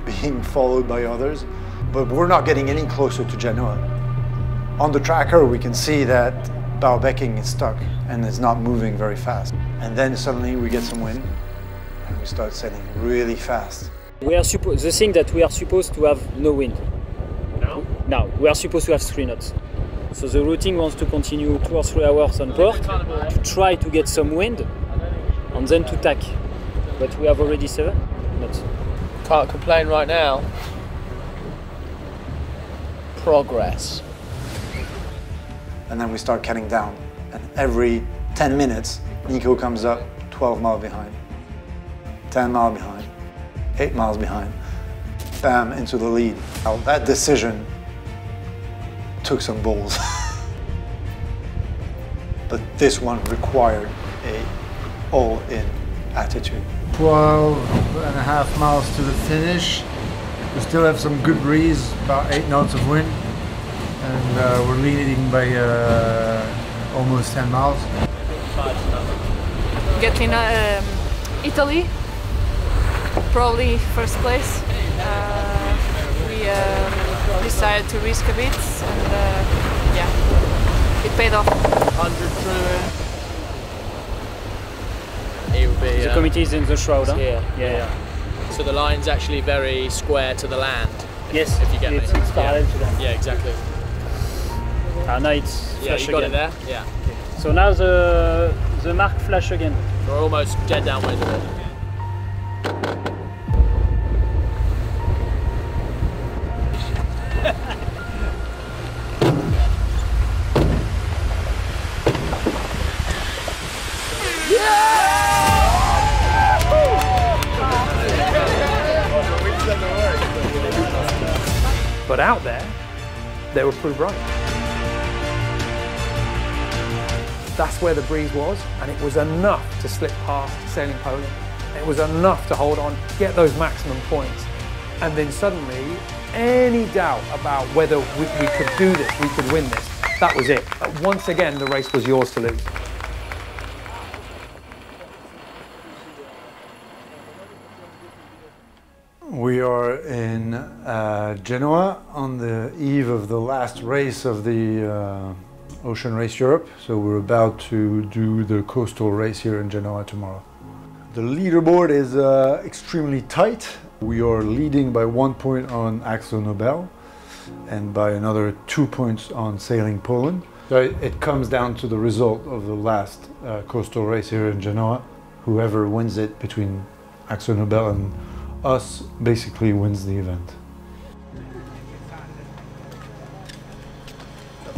being followed by others. But we're not getting any closer to Genoa. On the tracker, we can see that Baubecking is stuck and is not moving very fast. And then suddenly we get some wind and we start sailing really fast. The thing that we are supposed to have no wind. Now we are supposed to have 3 knots. So the routing wants to continue 2 or 3 hours on port to try to get some wind and then to tack. But we have already 7 knots. Can't complain right now. Progress. And then we start cutting down. And every 10 minutes, Nico comes up 12 miles behind, 10 miles behind, 8 miles behind, bam, into the lead. Now that decision took some balls. But this one required a all-in attitude. 12.5 miles to the finish. We still have some good breeze, about 8 knots of wind. And we're leading by almost 10 miles. Getting Italy, probably first place. We decided to risk a bit, and yeah, it paid off. 100 crew. It would be, the committee is in the shroud, huh? Yeah. So the line's actually very square to the land. Yes, if you get it's parallel to that. Yeah, exactly. Now it's flash you got again. it there? Yeah. Okay. So now the mark flash again. We're almost dead downwind of it. But out there, they were proved right. That's where the breeze was, and it was enough to slip past Sailing Poland. It was enough to hold on, get those maximum points, and then suddenly, any doubt about whether we could do this, we could win this, that was it. Once again, the race was yours to lose. We are in Genoa on the eve of the last race of the Ocean Race Europe. So we're about to do the coastal race here in Genoa tomorrow. The leaderboard is extremely tight. We are leading by 1 point on Axel Nobel and by another 2 points on Sailing Poland. So it comes down to the result of the last coastal race here in Genoa. Whoever wins it between Axel Nobel and us basically wins the event.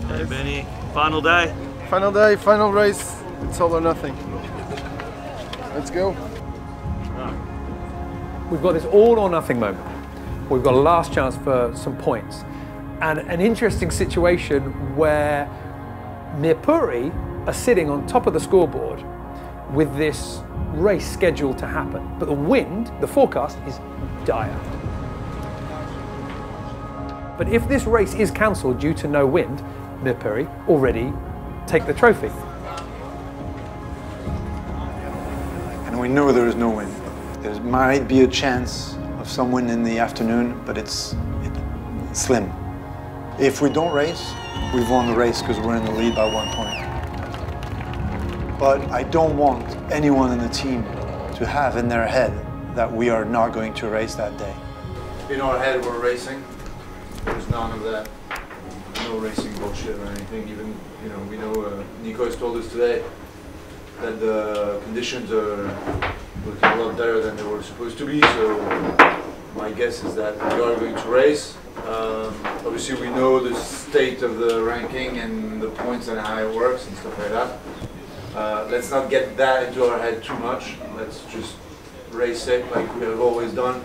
Hey Benny, final day. Final day, final race. It's all or nothing. Let's go. We've got this all or nothing moment. We've got a last chance for some points. And an interesting situation where Mirpuri are sitting on top of the scoreboard with this race scheduled to happen. But the wind, the forecast, is dire. But if this race is cancelled due to no wind, Mirpuri already take the trophy. And we know there is no wind. There might be a chance of some wind in the afternoon, but it's slim. If we don't race, we've won the race because we're in the lead by 1 point. But I don't want anyone in the team to have in their head that we are not going to race that day. In our head, we're racing. There's none of that. No racing bullshit or anything. Even, you know, we know Nico has told us today that the conditions are looking a lot better than they were supposed to be. So my guess is that we are going to race. Obviously, we know the state of the ranking and the points and how it works and stuff like that. Let's not get that into our head too much. Let's just race it like we have always done,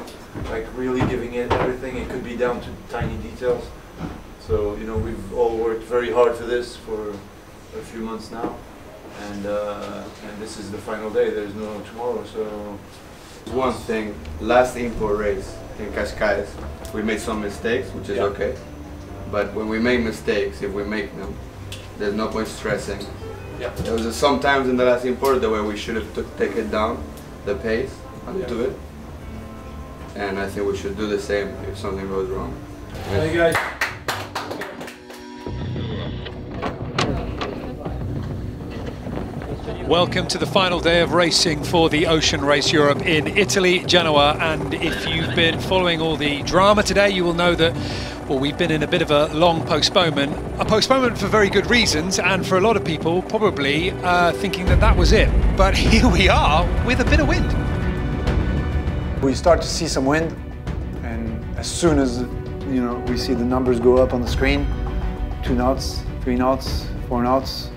like really giving it everything. It could be down to tiny details. So, you know, we've all worked very hard for this for a few months now, and this is the final day. There's no tomorrow, so. One thing, last import race in Cascais, we made some mistakes, which is okay. But when we make mistakes, if we make them, there's no point stressing. There was some times in the last import where we should have taken down the pace a little bit, and I think we should do the same if something goes wrong. Hey guys. Welcome to the final day of racing for the Ocean Race Europe in Italy, Genoa. And if you've been following all the drama today, you will know that, well, we've been in a bit of a long postponement. A postponement for very good reasons, and for a lot of people probably thinking that that was it. But here we are with a bit of wind. We start to see some wind, and as soon as, you know, we see the numbers go up on the screen, 2 knots, 3 knots, 4 knots,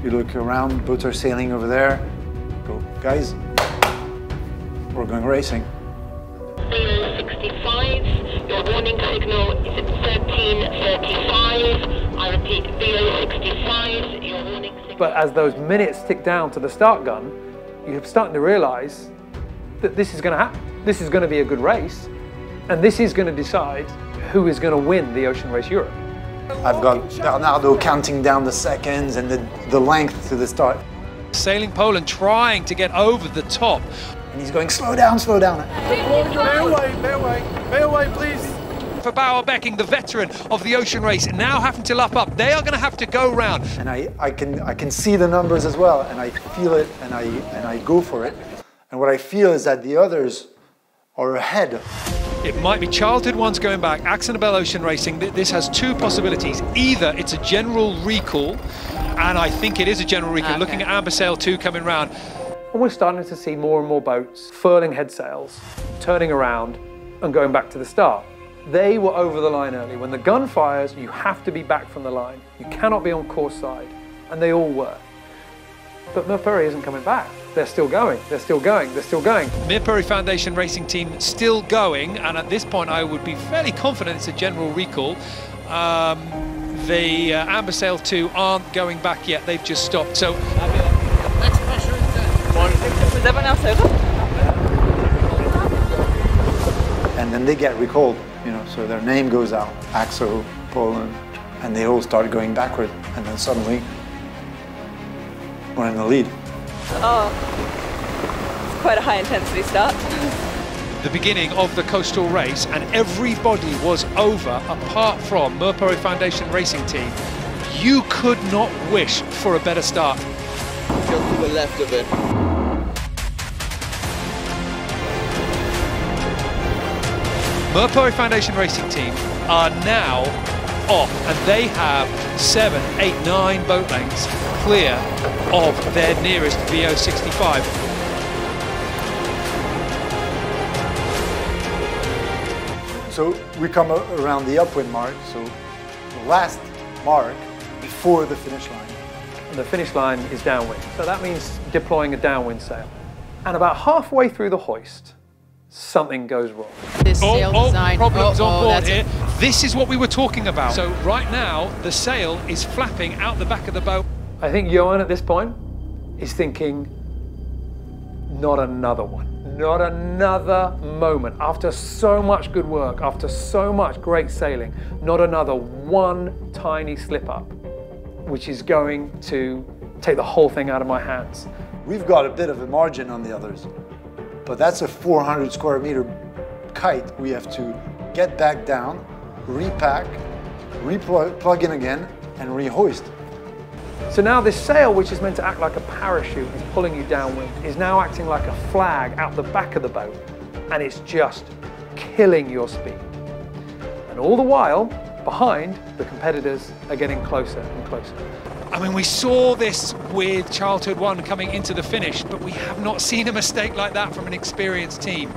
you look around, boats are sailing over there, go, guys, we're going racing. 65, your warning signal is at 13:35. I repeat, 65, your warning signal. But as those minutes tick down to the start gun, you're starting to realise that this is going to happen. This is going to be a good race, and this is going to decide who is going to win the Ocean Race Europe. I've got Bernardo counting down the seconds and the length to the start. Sailing Poland trying to get over the top. And he's going, slow down, slow down. Bear away, please. For Bauer Becking, the veteran of the Ocean Race, now having to lap up. They are going to have to go round. And I can see the numbers as well, and I feel it, and I go for it. And what I feel is that the others are ahead. It might be childhood ones going back. AkzoNobel Ocean Racing, this has 2 possibilities. Either it's a general recall, and I think it is a general recall, looking at Amber Sail 2 coming round. And we're starting to see more and more boats furling head sails, turning around and going back to the start. They were over the line early. When the gun fires, you have to be back from the line. You cannot be on course side, and they all were. But Mirpuri isn't coming back. They're still going, they're still going, they're still going. Mirpuri Foundation Racing Team still going, and at this point I would be fairly confident it's a general recall. The Amber Sail 2 aren't going back yet, they've just stopped. So Next pressure is Was everyone else over? And then they get recalled, you know, so their name goes out, Akzo, Poland, and they all start going backward, and then suddenly we're in the lead. Oh, it's quite a high intensity start. The beginning of the coastal race, and everybody was over apart from Mirpuri Foundation Racing Team. You could not wish for a better start. Just to the left of it. Mirpuri Foundation Racing Team are now off, and they have 7, 8, 9 boat lengths clear of their nearest VO65. So we come around the upwind mark, so the last mark before the finish line. And the finish line is downwind. So that means deploying a downwind sail. And about halfway through the hoist, something goes wrong. This sail design. Problems on board here. This is what we were talking about. So right now, the sail is flapping out the back of the boat. I think Yoann at this point is thinking, not another one. Not another moment. After so much good work, after so much great sailing, not another one tiny slip up, which is going to take the whole thing out of my hands. We've got a bit of a margin on the others, but that's a 400 square meter kite. We have to get back down, repack, plug in again, and rehoist. So now this sail, which is meant to act like a parachute, is pulling you downwind, is now acting like a flag out the back of the boat, and it's just killing your speed. And all the while, behind, the competitors are getting closer and closer. I mean, we saw this with Childhood 1 coming into the finish, but we have not seen a mistake like that from an experienced team.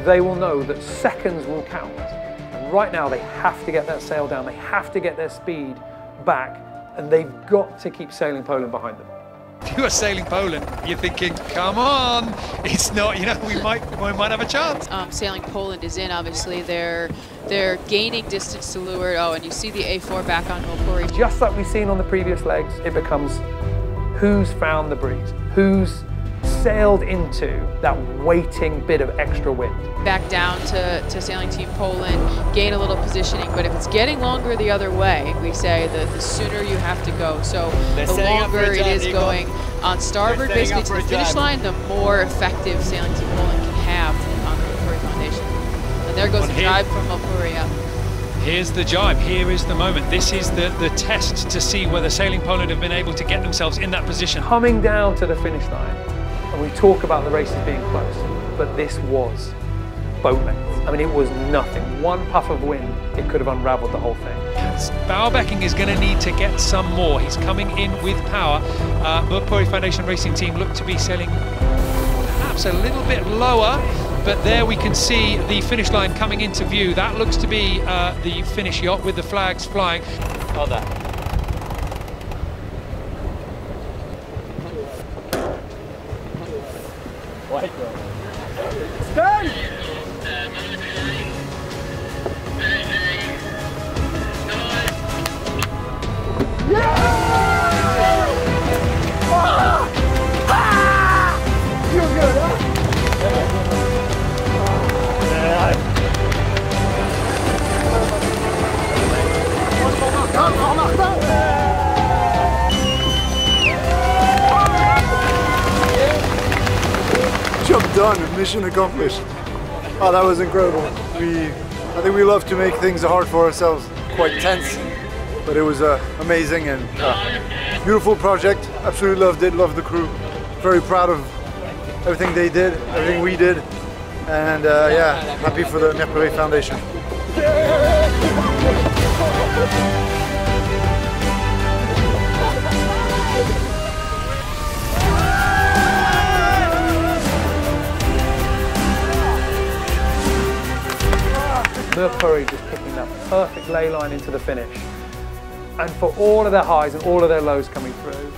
They will know that seconds will count. And right now, they have to get that sail down. They have to get their speed back, and they've got to keep sailing Poland behind them. If you are sailing Poland, you're thinking, come on, it's not, you know, we might have a chance. Sailing Poland is in, obviously. They're gaining distance to leeward. Oh, and you see the A4 back on Mopuri. Just like we've seen on the previous legs, it becomes who's found the breeze, who's sailed into that waiting bit of extra wind. Back down to sailing team Poland, gain a little positioning, but if it's getting longer the other way, we say the sooner you have to go. So the longer it is going on starboard, basically to the finish line, the more effective sailing team Poland can have on the Mopuri Foundation. And there goes the jibe from Mopuri up. Here's the jibe, here is the moment. This is the test to see whether Sailing Poland have been able to get themselves in that position. Coming down to the finish line, and we talk about the races being close, but this was boat length. I mean, it was nothing. One puff of wind, it could have unraveled the whole thing. Bauerbeking is going to need to get some more. He's coming in with power. Mopuri Foundation Racing Team look to be sailing perhaps a little bit lower, but there we can see the finish line coming into view. That looks to be the finish yacht with the flags flying. Well done. Stay! Job done, mission accomplished. Oh, that was incredible. I think we love to make things hard for ourselves, quite tense, but it was amazing and beautiful project. Absolutely loved it, loved the crew. Very proud of everything they did, everything we did, and yeah, happy for the Mopuri Foundation. Mopuri just picking that perfect ley line into the finish. And for all of their highs and all of their lows coming through,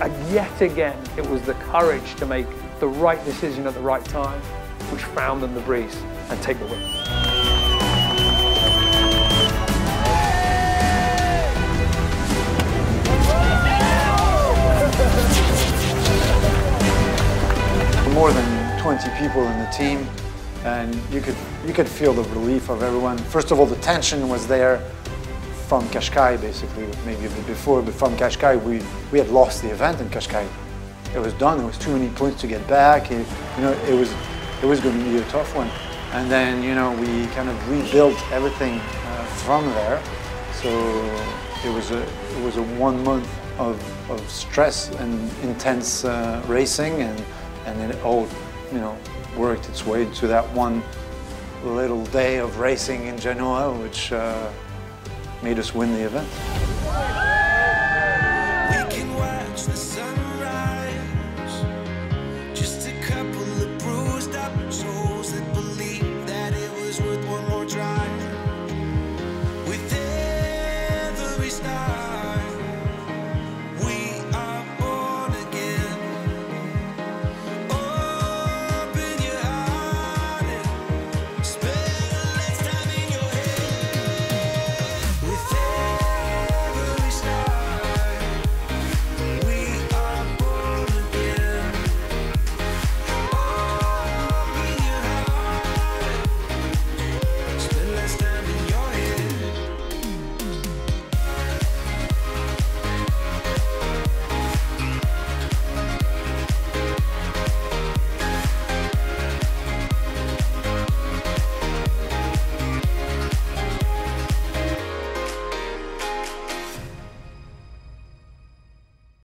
and yet again, it was the courage to make the right decision at the right time, which found them the breeze and take the win. More than 20 people in the team, and you could feel the relief of everyone. First of all, the tension was there from Qashqai, basically, maybe a bit before, but from Qashqai, we had lost the event in Qashqai. It was done. It was too many points to get back. It was going to be a tough one. And then, you know, we kind of rebuilt everything from there. So it was a 1 month of stress and intense racing, and then it all, you know, worked its way to that one little day of racing in Genoa, which made us win the event.